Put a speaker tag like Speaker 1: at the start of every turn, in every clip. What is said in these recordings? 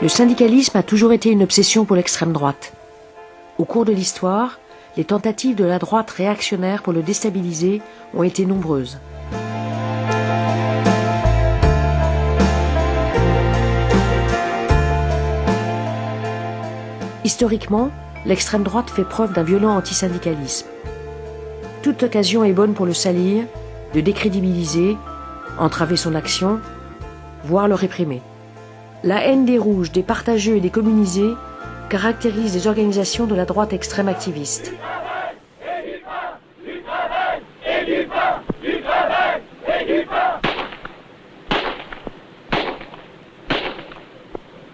Speaker 1: Le syndicalisme a toujours été une obsession pour l'extrême droite. Au cours de l'histoire, les tentatives de la droite réactionnaire pour le déstabiliser ont été nombreuses. Historiquement, l'extrême droite fait preuve d'un violent antisyndicalisme. Toute occasion est bonne pour le salir, le décrédibiliser, entraver son action, voire le réprimer. La haine des rouges, des partageux et des communisés caractérise les organisations de la droite extrême activiste.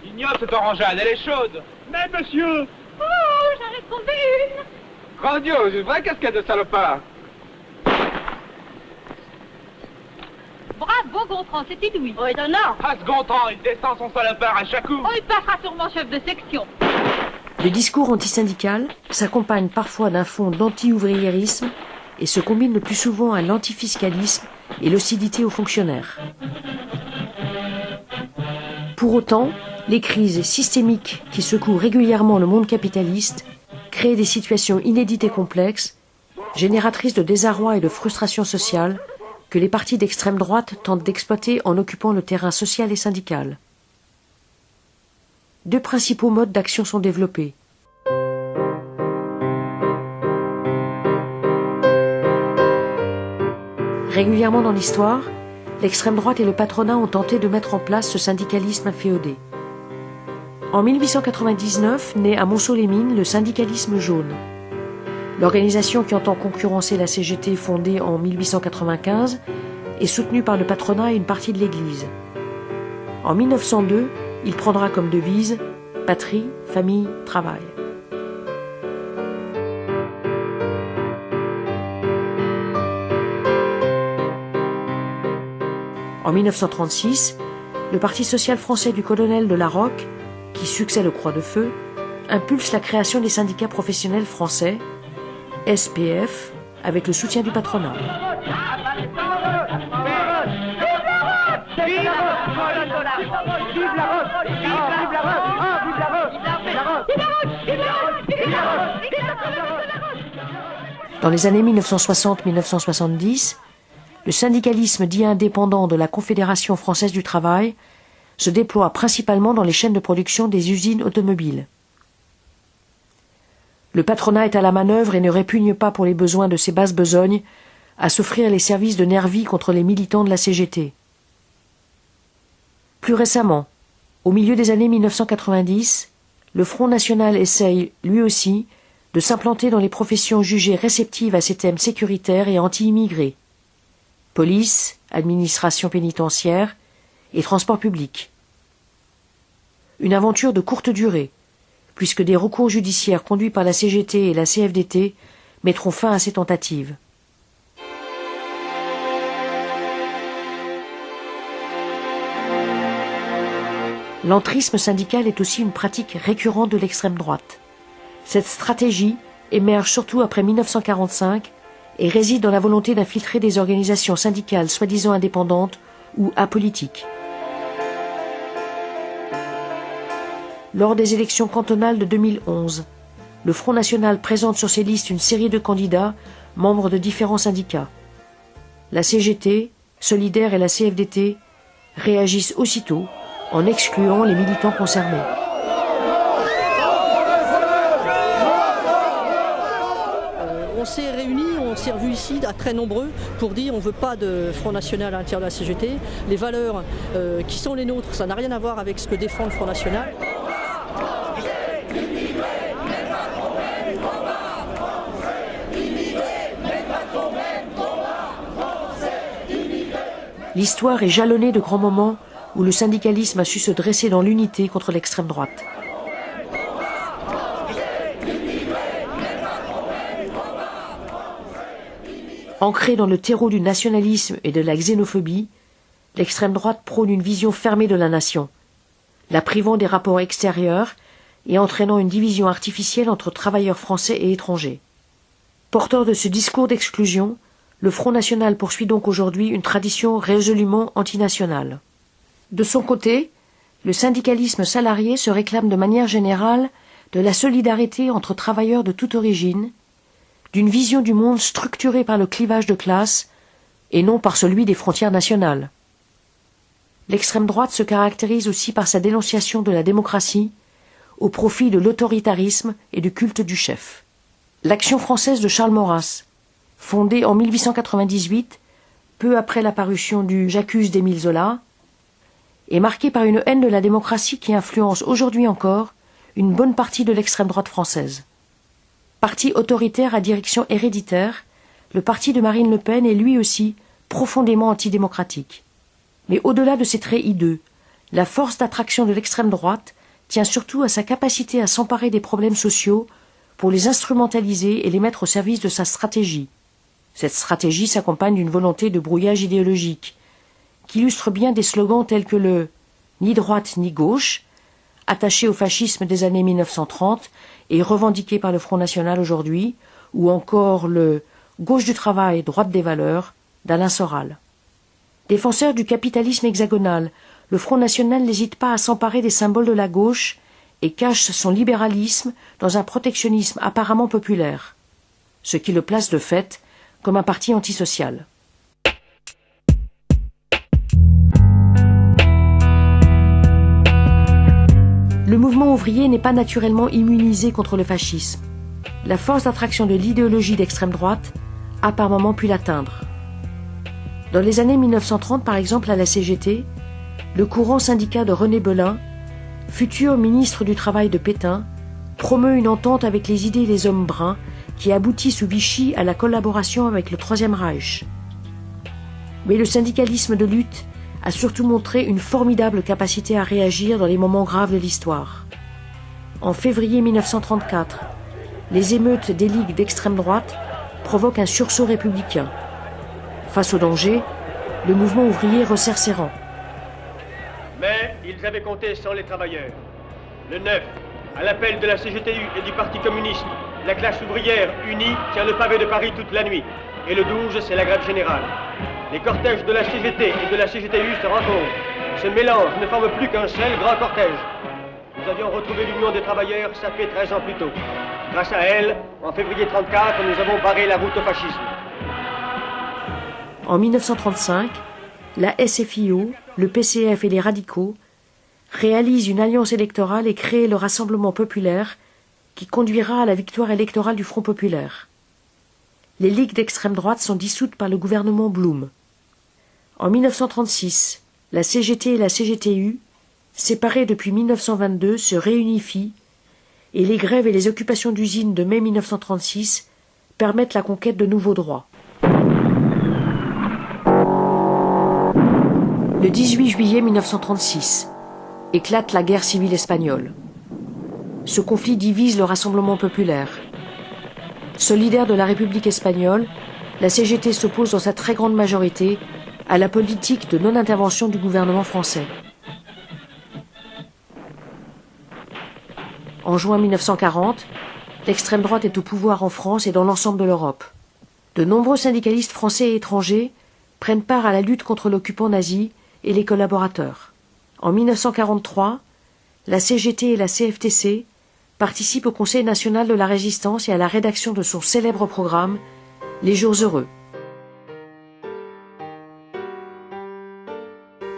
Speaker 2: Ignote cette orangeade, elle est chaude.
Speaker 3: Mais monsieur!
Speaker 4: Oh, j'en ai trouvé une!
Speaker 2: Grandiose, une vraie casquette de salopard.
Speaker 4: Bravo, Gontran, c'est inouï. Oh, étonnant.
Speaker 2: Ah, ce Gontran, il descend son salopard à chaque coup.
Speaker 4: Oh, il passera sûrement chef de section.
Speaker 1: Le discours antisyndical s'accompagne parfois d'un fond d'anti-ouvriérisme et se combine le plus souvent à l'antifiscalisme et l'hostilité aux fonctionnaires. Pour autant, les crises systémiques qui secouent régulièrement le monde capitaliste créent des situations inédites et complexes, génératrices de désarroi et de frustration sociale, que les partis d'extrême droite tentent d'exploiter en occupant le terrain social et syndical. Deux principaux modes d'action sont développés. Régulièrement dans l'histoire, l'extrême droite et le patronat ont tenté de mettre en place ce syndicalisme inféodé. En 1899, naît à Montceau-les-Mines le syndicalisme jaune. L'organisation qui entend concurrencer la CGT fondée en 1895 est soutenue par le patronat et une partie de l'Église. En 1902, il prendra comme devise « Patrie, famille, travail ». En 1936, le Parti social français du colonel de Larocque, qui succède au Croix-de-Feu, impulse la création des syndicats professionnels français, SPF, avec le soutien du patronat. Dans les années 1960-1970, le syndicalisme dit indépendant de la Confédération française du travail se déploie principalement dans les chaînes de production des usines automobiles. Le patronat est à la manœuvre et ne répugne pas pour les besoins de ses basses besognes à s'offrir les services de nervis contre les militants de la CGT. Plus récemment, au milieu des années 1990, le Front National essaye, lui aussi, de s'implanter dans les professions jugées réceptives à ces thèmes sécuritaires et anti-immigrés. Police, administration pénitentiaire et transport public. Une aventure de courte durée, puisque des recours judiciaires conduits par la CGT et la CFDT mettront fin à ces tentatives. L'entrisme syndical est aussi une pratique récurrente de l'extrême droite. Cette stratégie émerge surtout après 1945 et réside dans la volonté d'infiltrer des organisations syndicales soi-disant indépendantes ou apolitiques. Lors des élections cantonales de 2011, le Front National présente sur ses listes une série de candidats membres de différents syndicats. La CGT, Solidaire et la CFDT réagissent aussitôt en excluant les militants concernés.
Speaker 5: On s'est réunis, on s'est revus ici à très nombreux pour dire on ne veut pas de Front National à l'intérieur de la CGT. Les valeurs qui sont les nôtres, ça n'a rien à voir avec ce que défend le Front National.
Speaker 1: L'histoire est jalonnée de grands moments où le syndicalisme a su se dresser dans l'unité contre l'extrême droite. Ancrée dans le terreau du nationalisme et de la xénophobie, l'extrême droite prône une vision fermée de la nation, la privant des rapports extérieurs et entraînant une division artificielle entre travailleurs français et étrangers. Porteur de ce discours d'exclusion, le Front National poursuit donc aujourd'hui une tradition résolument antinationale. De son côté, Le syndicalisme salarié se réclame de manière générale de la solidarité entre travailleurs de toute origine, d'une vision du monde structurée par le clivage de classe et non par celui des frontières nationales. L'extrême droite se caractérise aussi par sa dénonciation de la démocratie au profit de l'autoritarisme et du culte du chef. L'Action française de Charles Maurras, fondée en 1898, peu après la parution du J'accuse d'Émile Zola, est marquée par une haine de la démocratie qui influence aujourd'hui encore une bonne partie de l'extrême droite française. Parti autoritaire à direction héréditaire, le parti de Marine Le Pen est lui aussi profondément antidémocratique. Mais au-delà de ses traits hideux, la force d'attraction de l'extrême droite tient surtout à sa capacité à s'emparer des problèmes sociaux pour les instrumentaliser et les mettre au service de sa stratégie. Cette stratégie s'accompagne d'une volonté de brouillage idéologique, qui illustre bien des slogans tels que le « ni droite ni gauche », attaché au fascisme des années 1930 et revendiqué par le Front National aujourd'hui, ou encore le « gauche du travail, droite des valeurs » d'Alain Soral. Défenseur du capitalisme hexagonal, le Front National n'hésite pas à s'emparer des symboles de la gauche et cache son libéralisme dans un protectionnisme apparemment populaire, ce qui le place de fait comme un parti antisocial. Le mouvement ouvrier n'est pas naturellement immunisé contre le fascisme. La force d'attraction de l'idéologie d'extrême droite a par moments pu l'atteindre. Dans les années 1930, par exemple, à la CGT, le courant syndicat de René Belin, futur ministre du Travail de Pétain, promeut une entente avec les idées et les hommes bruns qui aboutit sous Vichy à la collaboration avec le Troisième Reich. Mais le syndicalisme de lutte a surtout montré une formidable capacité à réagir dans les moments graves de l'histoire. En février 1934, les émeutes des ligues d'extrême droite provoquent un sursaut républicain. Face au danger, le mouvement ouvrier resserre ses rangs.
Speaker 3: Mais ils avaient compté sans les travailleurs. Le 9, à l'appel de la CGTU et du Parti communiste, la classe ouvrière unie tient le pavé de Paris toute la nuit. Et le 12, c'est la grève générale. Les cortèges de la CGT et de la CGTU se rencontrent. Ce mélange ne forme plus qu'un seul grand cortège. Nous avions retrouvé l'Union des travailleurs sapée 13 ans plus tôt. Grâce à elle, en février 1934, nous avons barré la route au fascisme.
Speaker 1: En 1935, la SFIO, le PCF et les radicaux réalisent une alliance électorale et créent le Rassemblement populaire qui conduira à la victoire électorale du Front populaire. Les ligues d'extrême droite sont dissoutes par le gouvernement Blum. En 1936, la CGT et la CGTU, séparées depuis 1922, se réunifient et les grèves et les occupations d'usines de mai 1936 permettent la conquête de nouveaux droits. Le 18 juillet 1936, éclate la guerre civile espagnole. Ce conflit divise le Rassemblement populaire. Solidaire de la République espagnole, la CGT s'oppose dans sa très grande majorité à la politique de non-intervention du gouvernement français. En juin 1940, l'extrême droite est au pouvoir en France et dans l'ensemble de l'Europe. De nombreux syndicalistes français et étrangers prennent part à la lutte contre l'occupant nazi et les collaborateurs. En 1943, la CGT et la CFTC participent au Conseil national de la résistance et à la rédaction de son célèbre programme « Les jours heureux ».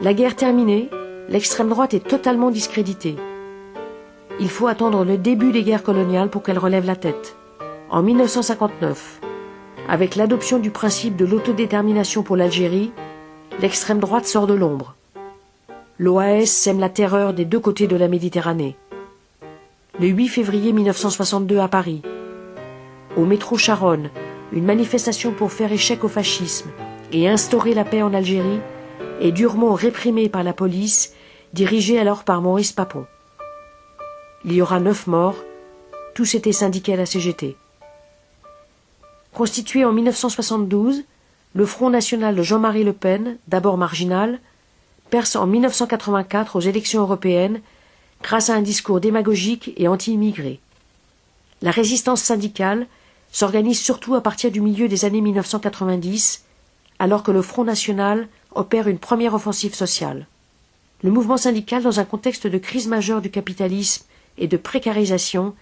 Speaker 1: La guerre terminée, l'extrême droite est totalement discréditée. Il faut attendre le début des guerres coloniales pour qu'elle relève la tête. En 1959, avec l'adoption du principe de l'autodétermination pour l'Algérie, l'extrême droite sort de l'ombre. L'OAS sème la terreur des deux côtés de la Méditerranée. Le 8 février 1962 à Paris, au métro Charonne, une manifestation pour faire échec au fascisme et instaurer la paix en Algérie est durement réprimée par la police, dirigée alors par Maurice Papon. Il y aura 9 morts, tous étaient syndiqués à la CGT. Constitué en 1972, le Front national de Jean-Marie Le Pen, d'abord marginal, perce en 1984 aux élections européennes grâce à un discours démagogique et anti-immigré. La résistance syndicale s'organise surtout à partir du milieu des années 1990, alors que le Front national opère une première offensive sociale. le mouvement syndical, dans un contexte de crise majeure du capitalisme et de précarisation,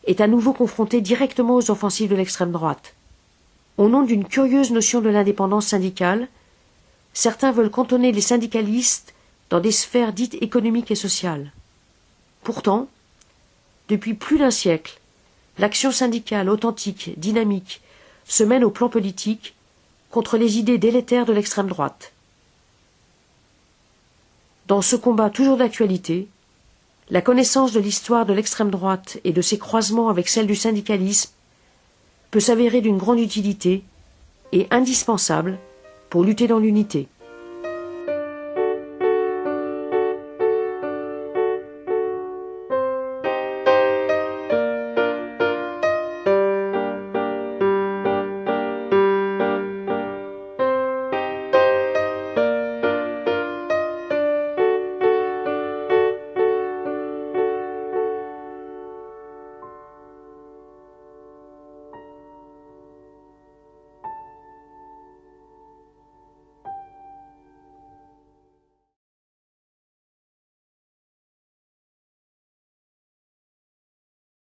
Speaker 1: est à nouveau confronté directement aux offensives de l'extrême droite. Au nom d'une curieuse notion de l'indépendance syndicale, certains veulent cantonner les syndicalistes dans des sphères dites économiques et sociales. Pourtant, depuis plus d'un siècle, l'action syndicale authentique, dynamique, se mène au plan politique contre les idées délétères de l'extrême droite. Dans ce combat toujours d'actualité, la connaissance de l'histoire de l'extrême droite et de ses croisements avec celle du syndicalisme peut s'avérer d'une grande utilité et indispensable pour lutter dans l'unité.